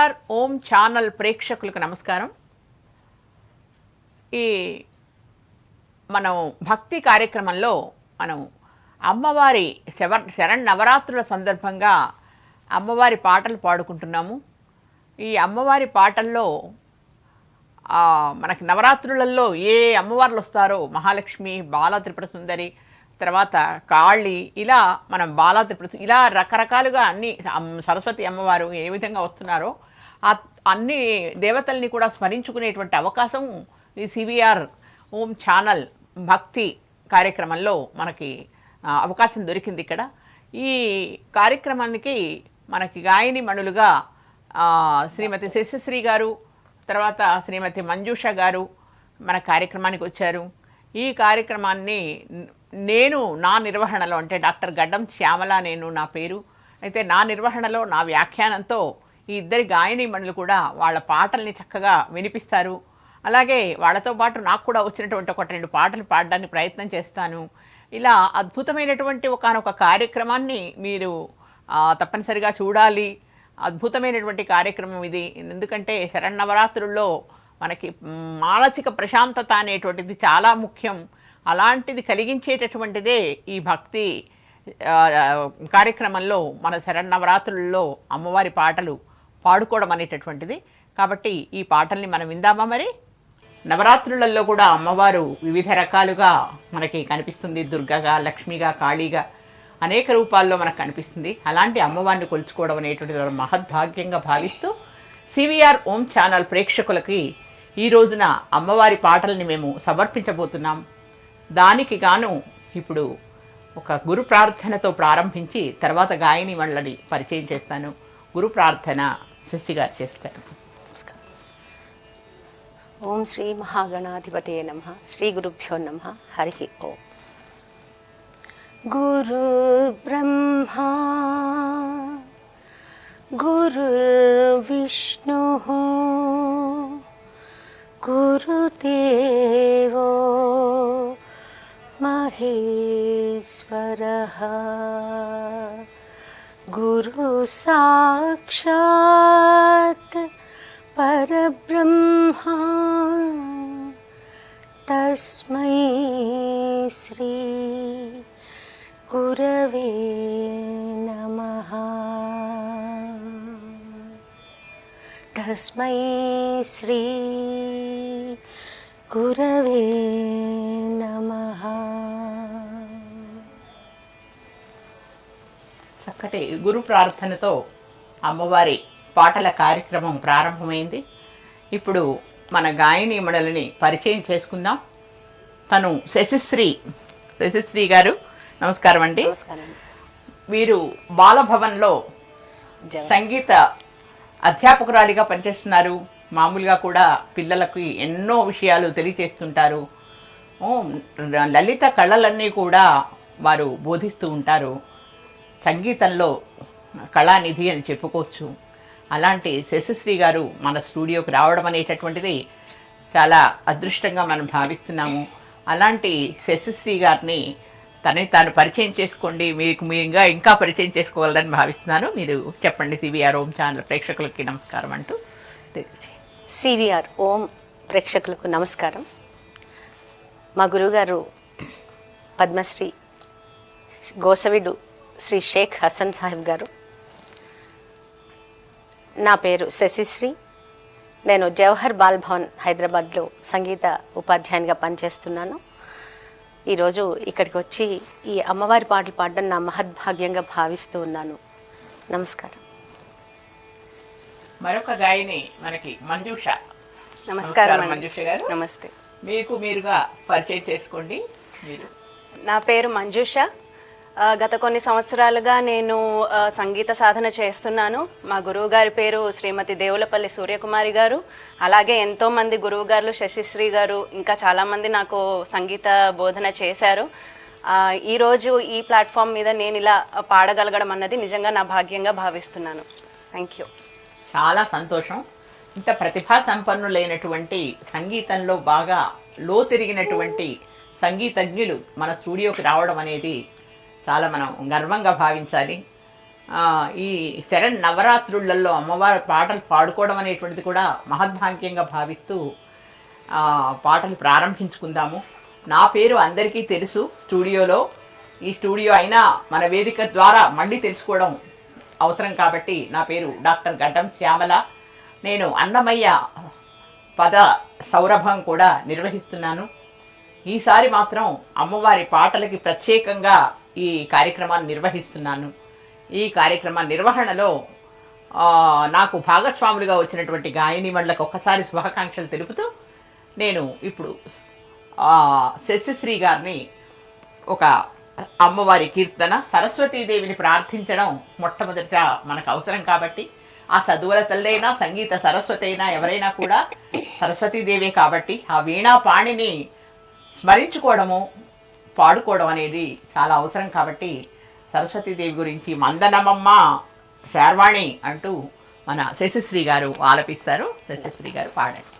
CVR ఓం channel ప్రేక్షకులకు నమస్కారం. ఈ మనం భక్తి కార్యక్రమంలో మనం అమ్మవారి శరణ్ నవరాత్రుల సందర్భంగా అమ్మవారి పాటలు పాడుకుంటున్నాము. ఈ అమ్మవారి పాటల్లో మనకి నవరాత్రులలో ఏ అమ్మవార్లు వస్తారో మహాలక్ష్మి, బాల త్రిపుర సుందరి, తర్వాత కాళి, ఇలా మనం బాల త్రిపుర ఇలా రకరకాలుగా అన్ని సరస్వతి అమ్మవారు ఏ విధంగా వస్తున్నారో అన్ని దేవతల్ని కూడా స్మరించుకునేటువంటి అవకాశం ఈ సివిఆర్ ఓం ఛానల్ భక్తి కార్యక్రమంలో మనకి అవకాశం దొరికింది. ఇక్కడ ఈ కార్యక్రమానికి మనకి గాయని మణులుగా శ్రీమతి శశిశ్రీ గారు, తర్వాత శ్రీమతి మంజుష గారు మన కార్యక్రమానికి వచ్చారు. ఈ కార్యక్రమాన్ని నేను నా నిర్వహణలో, అంటే డాక్టర్ గడ్డం శ్యామల నేను నా పేరు అయితే, నా నిర్వహణలో నా వ్యాఖ్యానంతో ఈ ఇద్దరి గాయని మణులు కూడా వాళ్ళ పాటల్ని చక్కగా వినిపిస్తారు. అలాగే వాళ్ళతో పాటు నాకు కూడా వచ్చినటువంటి ఒక 2 పాటలు పాడడానికి ప్రయత్నం చేస్తాను. ఇలా అద్భుతమైనటువంటి ఒకానొక కార్యక్రమాన్ని మీరు తప్పనిసరిగా చూడాలి. అద్భుతమైనటువంటి కార్యక్రమం ఇది. ఎందుకంటే శరన్నవరాత్రుల్లో మనకి మానసిక ప్రశాంతత అనేటువంటిది చాలా ముఖ్యం. అలాంటిది కలిగించేటటువంటిదే ఈ భక్తి కార్యక్రమంలో మన శరన్నవరాత్రుల్లో అమ్మవారి పాటలు పాడుకోవడం అనేటటువంటిది. కాబట్టి ఈ పాటల్ని మనం విందామా? మరి నవరాత్రులలో కూడా అమ్మవారు వివిధ రకాలుగా మనకి కనిపిస్తుంది. దుర్గగా, లక్ష్మిగా, కాళీగా అనేక రూపాల్లో మనకు కనిపిస్తుంది. అలాంటి అమ్మవారిని కొలుచుకోవడం అనేటువంటి మహద్భాగ్యంగా భావిస్తూ సివిఆర్ ఓం ఛానల్ ప్రేక్షకులకి ఈ రోజున అమ్మవారి పాటల్ని మేము సమర్పించబోతున్నాం. దానికి గాను ఇప్పుడు ఒక గురు ప్రార్థనతో ప్రారంభించి తర్వాత గాయని వాళ్ళని పరిచయం చేస్తాను. గురు ప్రార్థన శశిగా చేస్తారు. ఓం శ్రీ మహాగణాధిపతయే నమః. శ్రీ గురుభ్యో నమః. హరి ఓం. గురుర్బ్రహ్మా గురుర్విష్ణుః గురుదేవో మహేశ్వరః గురు సాక్షాత్ పరబ్రహ్మ తస్మై శ్రీ గురవే నమః. తస్మై శ్రీ గురవే నమః. చక్కటి గురు ప్రార్థనతో అమ్మవారి పాటల కార్యక్రమం ప్రారంభమైంది. ఇప్పుడు మన గాయని మణులని పరిచయం చేసుకుందాం. తను శశిశ్రీ గారు. నమస్కారం అండి. వీరు బాలభవన్లో సంగీత అధ్యాపకురాలిగా పనిచేస్తున్నారు. మామూలుగా కూడా పిల్లలకి ఎన్నో విషయాలు తెలియచేస్తుంటారు. లలిత కళలన్నీ కూడా వారు బోధిస్తూ ఉంటారు. సంగీతంలో కళానిధి అని చెప్పుకోవచ్చు. అలాంటి శశిశ్రీ గారు మన స్టూడియోకి రావడం అనేటటువంటిది చాలా అదృష్టంగా మనం భావిస్తున్నాము. అలాంటి శశిశ్రీ గారిని తాను పరిచయం చేసుకోండి. మీకు మీరుగా ఇంకా పరిచయం చేసుకోవాలని భావిస్తున్నాను. మీరు చెప్పండి. సివిఆర్ ఓం ఛానల్ ప్రేక్షకులకి నమస్కారం అంటూ తెలియజేయండి. సివిఆర్ ఓం ప్రేక్షకులకు నమస్కారం. మా గురువుగారు పద్మశ్రీ గోసవిడు శ్రీ షేక్ హసన్ సాహిబ్ గారు. నా పేరు శశిశ్రీ. నేను జవహర్ బాల్ భవన్ హైదరాబాద్లో సంగీత ఉపాధ్యాయునిగా పనిచేస్తున్నాను. ఈరోజు ఇక్కడికి వచ్చి ఈ అమ్మవారి పాటలు పాడడం నా మహద్భాగ్యంగా భావిస్తూ ఉన్నాను. నమస్కారం. మరొక గాయని మనకి మంజుష. నమస్కారం మంజుష గారు. నమస్తే. మీకు మీరుగా పరిచయం చేసుకోండి. మీరు. నా పేరు మంజుష. గత కొన్ని సంవత్సరాలుగా నేను సంగీత సాధన చేస్తున్నాను. మా గురువు గారి పేరు శ్రీమతి దేవులపల్లి సూర్యకుమారి గారు. అలాగే ఎంతోమంది గురువు గారు, శశిశ్రీ గారు, ఇంకా చాలామంది నాకు సంగీత బోధన చేశారు. ఈరోజు ఈ ప్లాట్ఫామ్ మీద నేను ఇలా పాడగలగడం అన్నది నిజంగా నా భాగ్యంగా భావిస్తున్నాను. Thank you. చాలా సంతోషం. ఇంత ప్రతిభా సంపన్నులైనటువంటి సంగీతంలో బాగా లోతిరిగినటువంటి సంగీతజ్ఞులు మన స్టూడియోకి రావడం అనేది చాలా మనం గర్వంగా భావించాలి. ఈ శరణ్ నవరాత్రులలో అమ్మవారి పాటలు పాడుకోవడం అనేటువంటిది కూడా మహద్భాగ్యంగా భావిస్తూ పాటలు ప్రారంభించుకుందాము. నా పేరు అందరికీ తెలుసు స్టూడియోలో. ఈ స్టూడియో అయినా మన వేదిక ద్వారా మళ్ళీ తెలుసుకోవడం అవసరం కాబట్టి నా పేరు డాక్టర్ గడ్డం శ్యామల. నేను అన్నమయ్య పద సౌరభం కూడా నిర్వహిస్తున్నాను. ఈసారి మాత్రం అమ్మవారి పాటలకి ప్రత్యేకంగా ఈ కార్యక్రమాన్ని నిర్వహిస్తున్నాను. ఈ కార్యక్రమ నిర్వహణలో నాకు భాగస్వాములుగా వచ్చినటువంటి గాయని వాళ్ళకి ఒక్కసారి శుభాకాంక్షలు తెలుపుతూ నేను ఇప్పుడు శశిశ్రీ గారిని ఒక అమ్మవారి కీర్తన సరస్వతీదేవిని ప్రార్థించడం మొట్టమొదట మనకు అవసరం కాబట్టి, ఆ చదువుల తల్లైనా సంగీత సరస్వతి అయినా ఎవరైనా కూడా సరస్వతీదేవే కాబట్టి ఆ వీణా పాణిని స్మరించుకోవడము పాడుకోవడం అనేది చాలా అవసరం కాబట్టి సరస్వతీదేవి గురించి మందనమమ్మ శార్వాణి అంటూ మన శశిశ్రీ గారు ఆలపిస్తారు. శశిశ్రీ గారు పాడండి.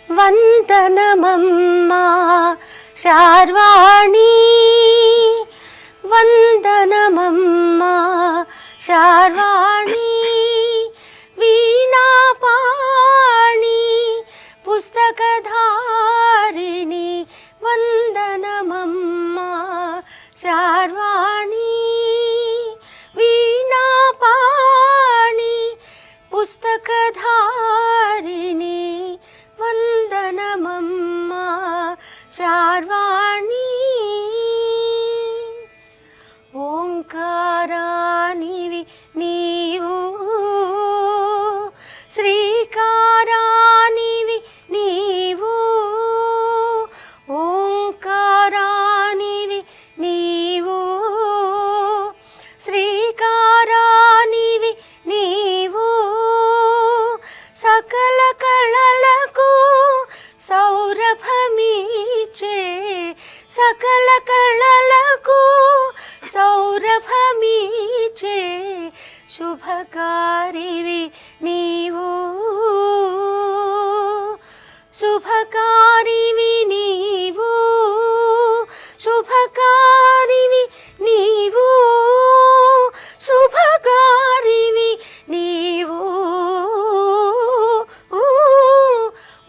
వందనమమ్మా శార్వాణి, వందనమమ్మా శార్వాణి, వీణాపాణి పుస్తకధారిణి, వందనమమ్మా శార్వాణి, వీణాపాణి పుస్తకధారిణి, వందనమమ్మా శార్వాణి. ఓంకారానివి నీవు, శ్రీకారానివి నీవు, ఓంకారానివి నీవు, శ్రీకారానివి నీవు, సకల కళలకు సౌరభమీచే, సకల కళలకు సౌరభమీచే, శుభకారివి నీవు, శుభకారివి నీవు, శుభకారివి నీవు, శుభకారివి నీవు,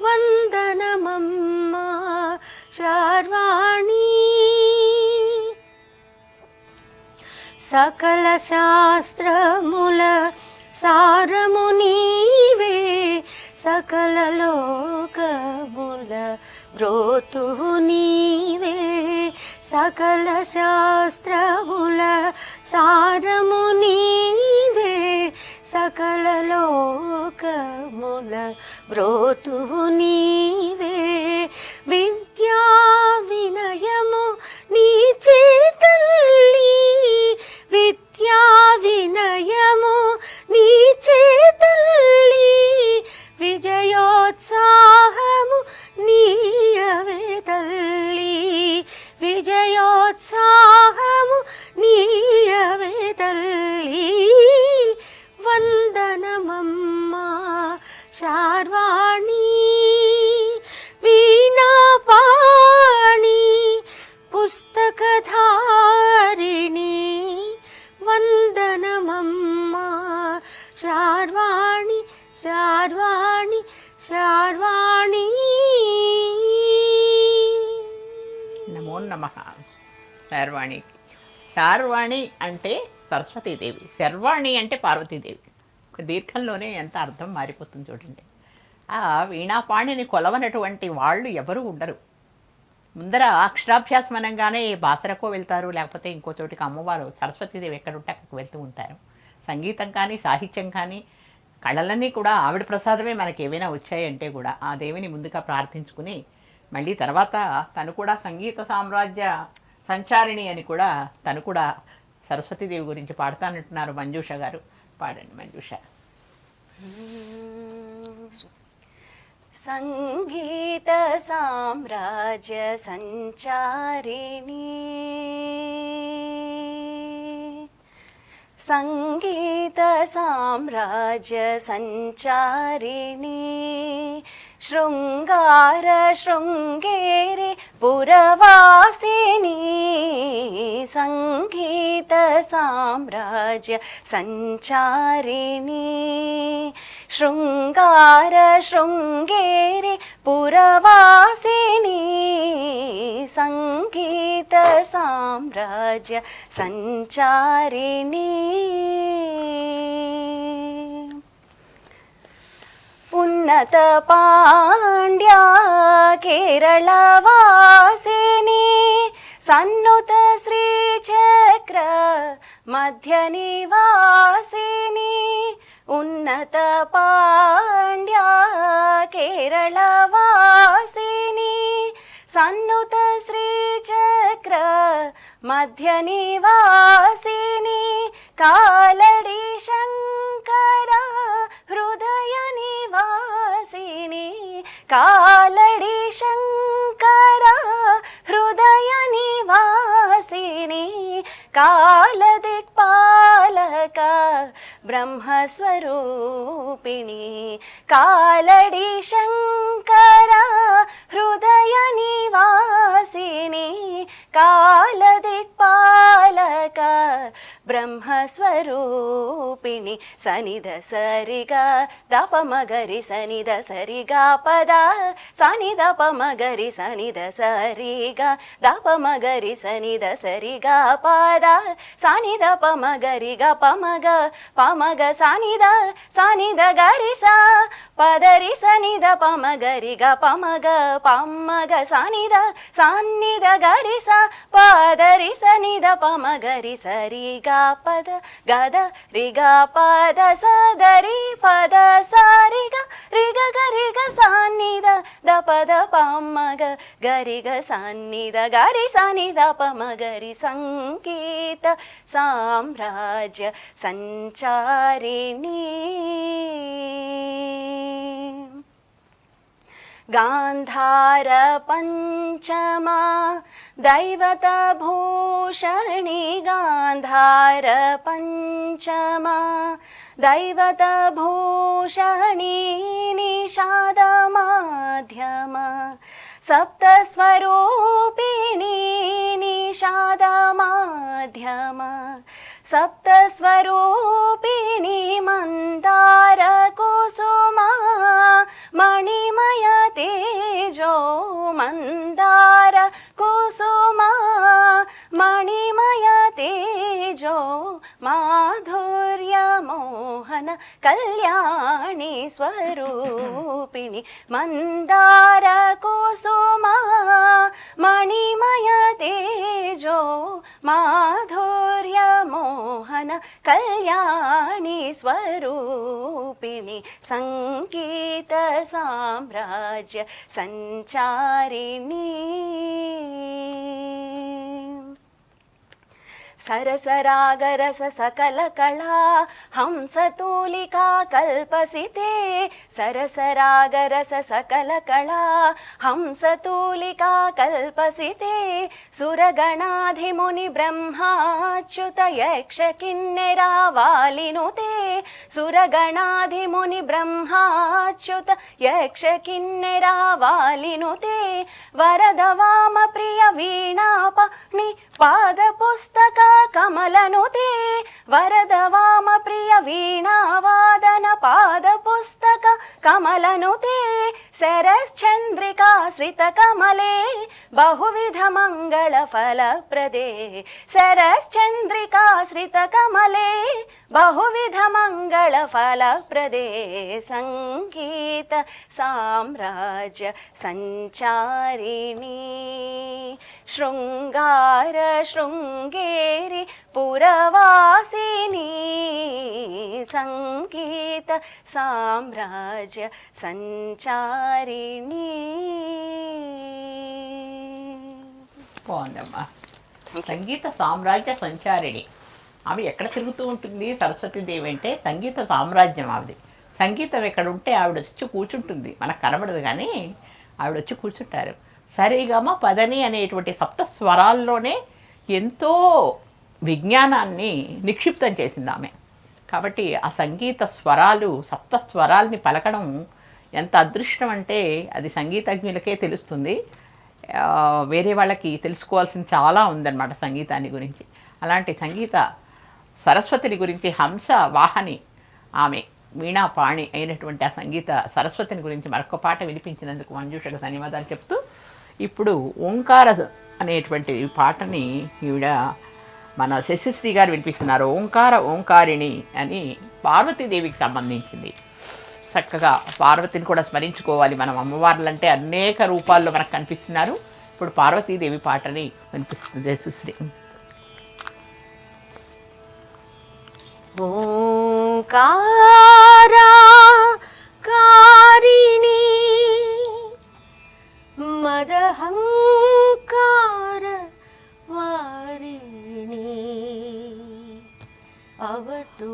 వందనమమ్మా శార్వాణి. సకల శాస్త్రముల సారము నీవే, సకల లోకముల బ్రోతువు నీవే, సకల శాస్త్రముల సారము నీవే, సకల లోకముల బ్రోతువు నీవే, విద్యా వినయము నీ చేతల్లి, విద్యా వినయము నీ చేతల్లి, విజయోత్సాహము నీయవే తల్లి, విజయోత్సాహము నీయవే తల్లి, వందనమమ్మా శార్వాణి, వీణాపాణి పుస్తకధారిణి, వందనమమ్మా శార్వాణి, శార్వాణి, శార్వాణి. నమో నమః శార్వాణికి. శార్వాణి అంటే సరస్వతీదేవి, శర్వాణి అంటే పార్వతీదేవి. ఒక దీర్ఘంలోనే ఎంత అర్థం మారిపోతుంది చూడండి. ఆ వీణాపాణిని కొలవనటువంటి వాళ్ళు ఎవరు ఉండరు. ముందర అక్షరాభ్యాసం అనగానే బాసరకో వెళ్తారు, లేకపోతే ఇంకో చోటికి అమ్మవారు సరస్వతీదేవి ఎక్కడుంటే అక్కడికి వెళ్తూ ఉంటారు. సంగీతం కానీ సాహిత్యం కానీ కళలన్నీ కూడా ఆవిడ ప్రసాదమే మనకి ఏవైనా వచ్చాయంటే కూడా ఆ దేవిని ముందుగా ప్రార్థించుకుని మళ్ళీ తర్వాత తను కూడా సంగీత సామ్రాజ్య సంచారిణి అని కూడా తను కూడా సరస్వతీదేవి గురించి పాడతానంటున్నారు మంజుష గారు. పాడండి మంజుష. సంగీత సామ్రాజ్య సంచారిణి, సంగీత సామ్రాజ్య సంచారిణి, శృంగార శృంగేరి పురవాసిని, సంగీత సామ్రాజ్య సంచారిణి శృంగార శృంగేరి పురవాసిని సంగీత సామ్రాజ్య సంచారిణి ఉన్నత పాండ్యా కేరళవాసిని సన్నుత శ్రీచక్ర మధ్య నివాసిని ఉన్నత పాండ్యా కేరళవాసిని సన్నుత శ్రీచక్ర మధ్య నివాసిని కాలడి శంకర హృదయ నివాసిని కాలడి శంకర హృదయ నివాసిని కాలదిక్పాలక బ్రహ్మస్వరూపిణి కాలడి శంకర హృదయ నివాసిని కాలదిక్పాలక బ్రహ్మస్వరూపిణి సనిద సరిగా దపమగరి సనిద సరిగా పద సనిద పమగరి సనిద సరిగా దపమగరి సనిద సరిగా పద సనిద పమగరిగ పమగ పమగ సనిద సనిద గరిస పదరి సనిద పమగరిగ పమగ పమ్మగ సనిద సన్నిద గరిస పదరి సనిద పమగరి సరిగా పద గద రిగ పద సదరి పద సారిగ రిగ గరిగ సన్నిద ద పద పమ్మగ గరిగ సన్నిద గరి సనిద పమగరి సంగీత సామ్రాజ్య సంచారిణి గాంధార పంచమా దైవత భూషణి గాంధార పంచమా దైవత భూషణి నిషాద మాధ్యమ సప్తస్వరూపిణి నిషాద మాధ్యమ సప్తస్వరూపిణి మందార కుసుమా మణిమయ తేజో మందార కుసుమా మణిమయ తేజో మాధుర్య మోహన కళ్యాణి స్వరూపిణి మందార కుసుమా మణిమయ తేజో మాధుర్య మోహన కళ్యాణి స్వరూపిణి సంగీత సామ్రాజ్య సంచారిణి సరసరాగరస సకల కళా హంసతూలికా కల్పసితే సరసరాగరస సకల కళా హంసతూలికా కల్పసితే సురగణాధిముని బ్రహ్మాచ్యుత యక్ష కిన్నెరా వాలినుతే సురగణాధిముని బ్రహ్మాచ్యుత యక్ష కిన్నెరా వాలినుతే వరద వామ ప్రియ వీణాపని పాద పుస్తక కమలనుతే వరద వామ ప్రియ వీణావాదన పాద పుస్తక కమలనుతే శరశ్చంద్రికా శ్రిత కమలే బహువిధ మంగళ ఫలప్రదే శరశ్చంద్రికా శ్రిత కమలే బహువిధ మంగళ ఫలప్రదే సంగీత సామ్రాజ్య సంచారిణి శృంగార శృంగేరి పురవాసిని సంగీత సామ్రాజ్య సంచారిణి. బాగుందమ్మా. సంగీత సామ్రాజ్య సంచారిణి. ఆమె ఎక్కడ తిరుగుతూ ఉంటుంది సరస్వతీదేవి అంటే సంగీత సామ్రాజ్యం ఆవిది. సంగీతం ఎక్కడ ఉంటే ఆవిడ వచ్చి కూర్చుంటుంది, మనకు కనబడదు కానీ ఆవిడ వచ్చి కూర్చుంటారు. సరిగమ పదని అనేటువంటి సప్త స్వరాల్లోనే ఎంతో విజ్ఞానాన్ని నిక్షిప్తం చేసింది ఆమె. కాబట్టి ఆ సంగీత స్వరాలు సప్త స్వరాల్ని పలకడం ఎంత అదృష్టం అంటే అది సంగీతజ్ఞులకే తెలుస్తుంది. వేరే వాళ్ళకి తెలుసుకోవాల్సింది చాలా ఉందన్నమాట సంగీతాన్ని గురించి. అలాంటి సంగీత సరస్వతిని గురించి హంస వాహని ఆమె వీణాపాణి అయినటువంటి ఆ సంగీత సరస్వతిని గురించి మరొక పాట వినిపించినందుకు మంజుషకు ధన్యవాదాలు చెప్తూ ఇప్పుడు ఓంకార అనేటువంటి పాటని ఈవిడ మన శశిశ్రీ గారు వినిపిస్తున్నారు. ఓంకారిణి అని పార్వతీదేవికి సంబంధించింది. చక్కగా పార్వతిని కూడా స్మరించుకోవాలి మనం. అమ్మవార్లంటే అనేక రూపాల్లో మనకు కనిపిస్తున్నారు. ఇప్పుడు పార్వతీదేవి పాటని వినిపిస్తుంది శశిశ్రీ. ఓంకారిణి మదహంకార వారిణి అవతు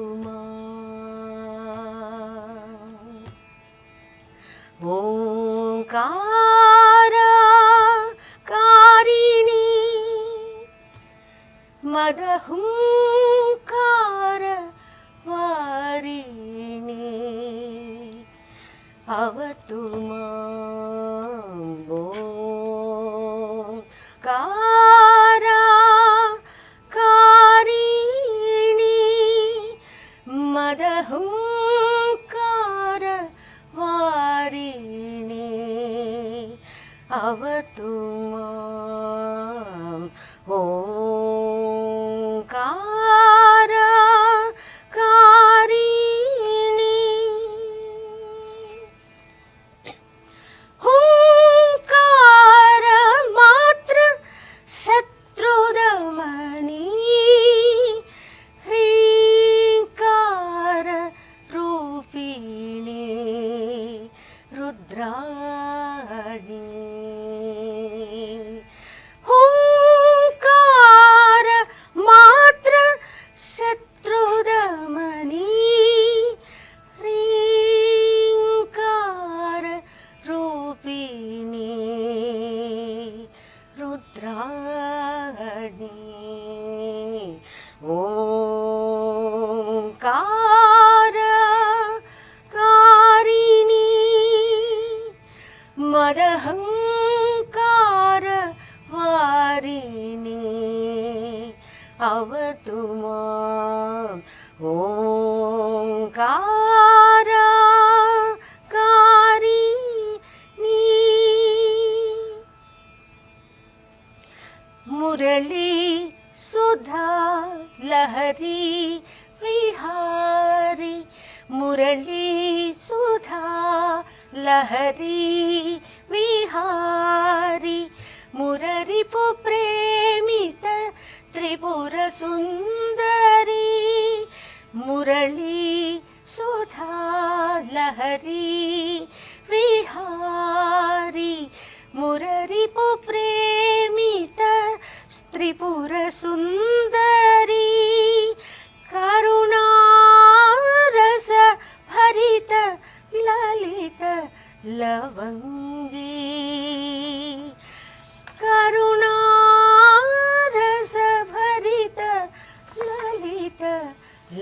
ఓంకారిణి మదహంకార వారిణి అవతు ఓంకారిణి మదహంకార వారిణి అవతు ఓంకారిణి హుంకార మాత్ర శత్రుదమని హ్రీంకార రూపిణి రుద్రాణి హుంకార మాత్ర శత్రుదమని హ్రీంకార రూపిణి రుద్రాణి ఓంకారిణి మదహంకార వారిణి అవతు ఓంకారిణి మురళీ సుధా లహరి విహారి మురళీ సుధా లహరి విహారి మురరిపు ప్రేమిత త్రిపుర సుందరి మురళీ సుధా లహరి విహారి మురరిపు ప్రేమిత త్రిపుర సుందరి కరుణారస భరిత లలిత లవంగి కరుణారస భరిత లలిత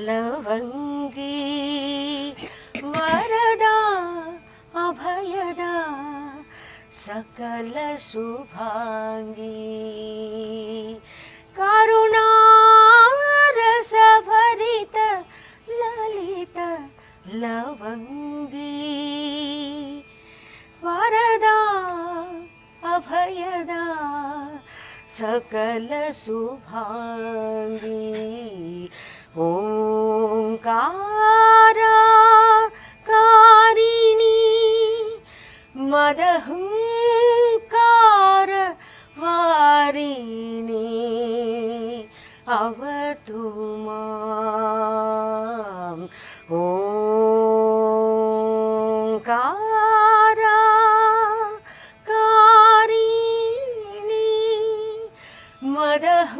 లవంగి వరదా అభయదా సకల శుభాంగి కరుణారస భరిత లలిత లవంగి వరదా అభయదా సకల శుభాంగి ఓంకారిణి మదహంకార వారిణి అవతు ఓంకారిణి మదహంకార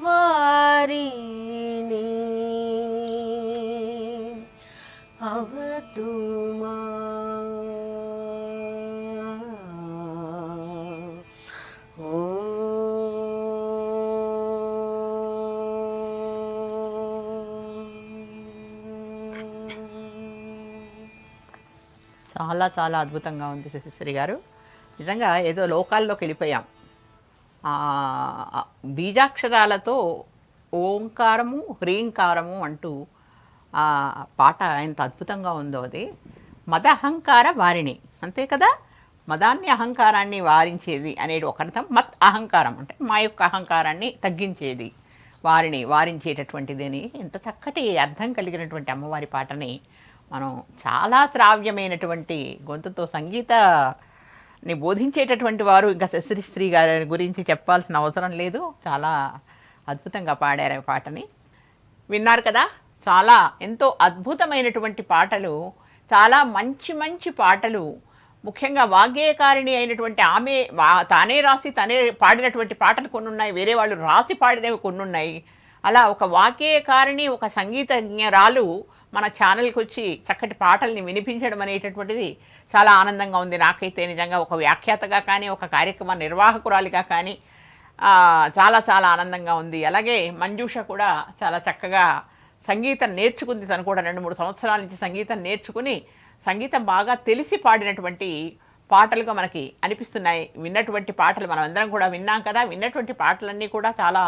వారిణి అవతు చాలా చాలా అద్భుతంగా ఉంది శశిశ్రీ గారు. నిజంగా ఏదో లోకాల్లోకి వెళ్ళిపోయాం. బీజాక్షరాలతో ఓంకారము హ్రీంకారము అంటూ ఆ పాట ఎంత అద్భుతంగా ఉందో అది. మద అహంకార వారిణి, అంతే కదా, మదాన్ని అహంకారాన్ని వారించేది అనేది ఒక అర్థం. మత్ అహంకారం అంటే మా యొక్క అహంకారాన్ని తగ్గించేది, వారించేటటువంటిది అని ఎంత చక్కటి అర్థం కలిగినటువంటి అమ్మవారి పాటని మనం చాలా శ్రావ్యమైనటువంటి గొంతుతో సంగీతాన్ని బోధించేటటువంటి వారు ఇంకా శశిశ్రీ గారి గురించి చెప్పాల్సిన అవసరం లేదు. చాలా అద్భుతంగా పాడారు ఆ పాటని. విన్నారు కదా, చాలా ఎంతో అద్భుతమైనటువంటి పాటలు, చాలా మంచి మంచి పాటలు. ముఖ్యంగా వాగ్గేయకారిణి అయినటువంటి ఆమె తానే రాసి తనే పాడినటువంటి పాటలు కొన్ని ఉన్నాయి, వేరే వాళ్ళు రాసి పాడినవి కొన్ని ఉన్నాయి. అలా ఒక వాగ్గేయకారిణి, ఒక సంగీతజ్ఞరాలు మన ఛానల్కి వచ్చి చక్కటి పాటల్ని వినిపించడం అనేటటువంటిది చాలా ఆనందంగా ఉంది నాకైతే. నిజంగా ఒక వ్యాఖ్యాతగా కానీ, ఒక కార్యక్రమ నిర్వాహకురాలిగా కానీ చాలా చాలా ఆనందంగా ఉంది. అలాగే మంజూష కూడా చాలా చక్కగా సంగీతం నేర్చుకుంది. తను కూడా 2-3 సంవత్సరాల నుంచి సంగీతం నేర్చుకుని సంగీతం బాగా తెలిసి పాడినటువంటి పాటలుగా మనకి అనిపిస్తున్నాయి. విన్నటువంటి పాటలు మనం అందరం కూడా విన్నాం కదా, విన్నటువంటి పాటలన్నీ కూడా చాలా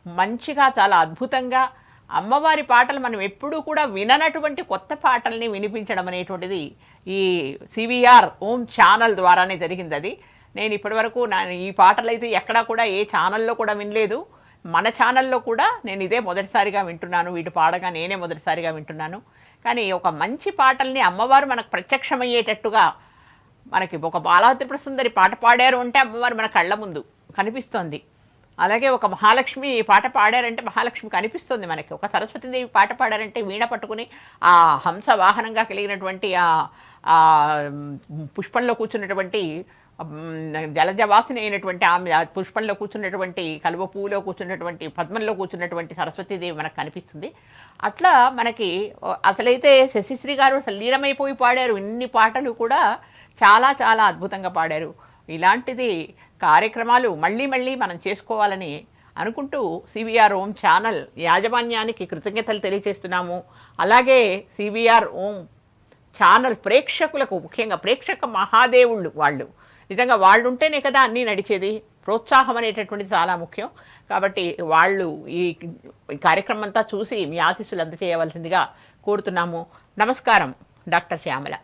మంచిగా, చాలా అద్భుతంగా, అమ్మవారి పాటలు మనం ఎప్పుడూ కూడా విననటువంటి కొత్త పాటల్ని వినిపించడం అనేటువంటిది ఈ సివిఆర్ ఓం ఛానల్ ద్వారానే జరిగింది. అది నేను ఇప్పటివరకు ఈ పాటలు అయితే ఎక్కడా కూడా ఏ ఛానల్లో కూడా వినలేదు. మన ఛానల్లో కూడా నేను ఇదే మొదటిసారిగా వింటున్నాను, వీటి పాడగా నేనే మొదటిసారిగా వింటున్నాను. కానీ ఒక మంచి పాటల్ని అమ్మవారు మనకు ప్రత్యక్షమయ్యేటట్టుగా, మనకి ఒక బాలాత్రిపుర సుందరి పాట పాడారు అంటే అమ్మవారు మన కళ్ళ ముందు కనిపిస్తోంది. అలాగే ఒక మహాలక్ష్మి పాట పాడారంటే మహాలక్ష్మి కనిపిస్తుంది మనకి. ఒక సరస్వతీదేవి పాట పాడారంటే వీణ పట్టుకుని ఆ హంస వాహనంగా కలిగినటువంటి ఆ పుష్పంలో కూర్చున్నటువంటి జలజవాసిని అయినటువంటి ఆమె పుష్పంలో కూర్చున్నటువంటి, కలువ పువ్వులో కూర్చున్నటువంటి, పద్మంలో కూర్చున్నటువంటి సరస్వతీదేవి మనకు కనిపిస్తుంది. అట్లా మనకి అసలైతే శశిశ్రీ గారు లీనమైపోయి పాడారు. ఇన్ని పాటలు కూడా చాలా చాలా అద్భుతంగా పాడారు. ఇలాంటిది కార్యక్రమాలు మళ్ళీ మళ్ళీ మనం చేసుకోవాలని అనుకుంటూ సివిఆర్ ఓం ఛానల్ యాజమాన్యానికి కృతజ్ఞతలు తెలియజేస్తున్నాము. అలాగే సివిఆర్ ఓం ఛానల్ ప్రేక్షకులకు, ముఖ్యంగా ప్రేక్షక మహాదేవుళ్ళు వాళ్ళు, నిజంగా వాళ్ళు ఉంటేనే కదా అన్నీ నడిచేది. ప్రోత్సాహం అనేటటువంటిది చాలా ముఖ్యం. కాబట్టి వాళ్ళు ఈ కార్యక్రమం అంతా చూసి మీ ఆశీస్సులు అందజేయవలసిందిగా కోరుతున్నాము. నమస్కారం. డాక్టర్ శ్యామల.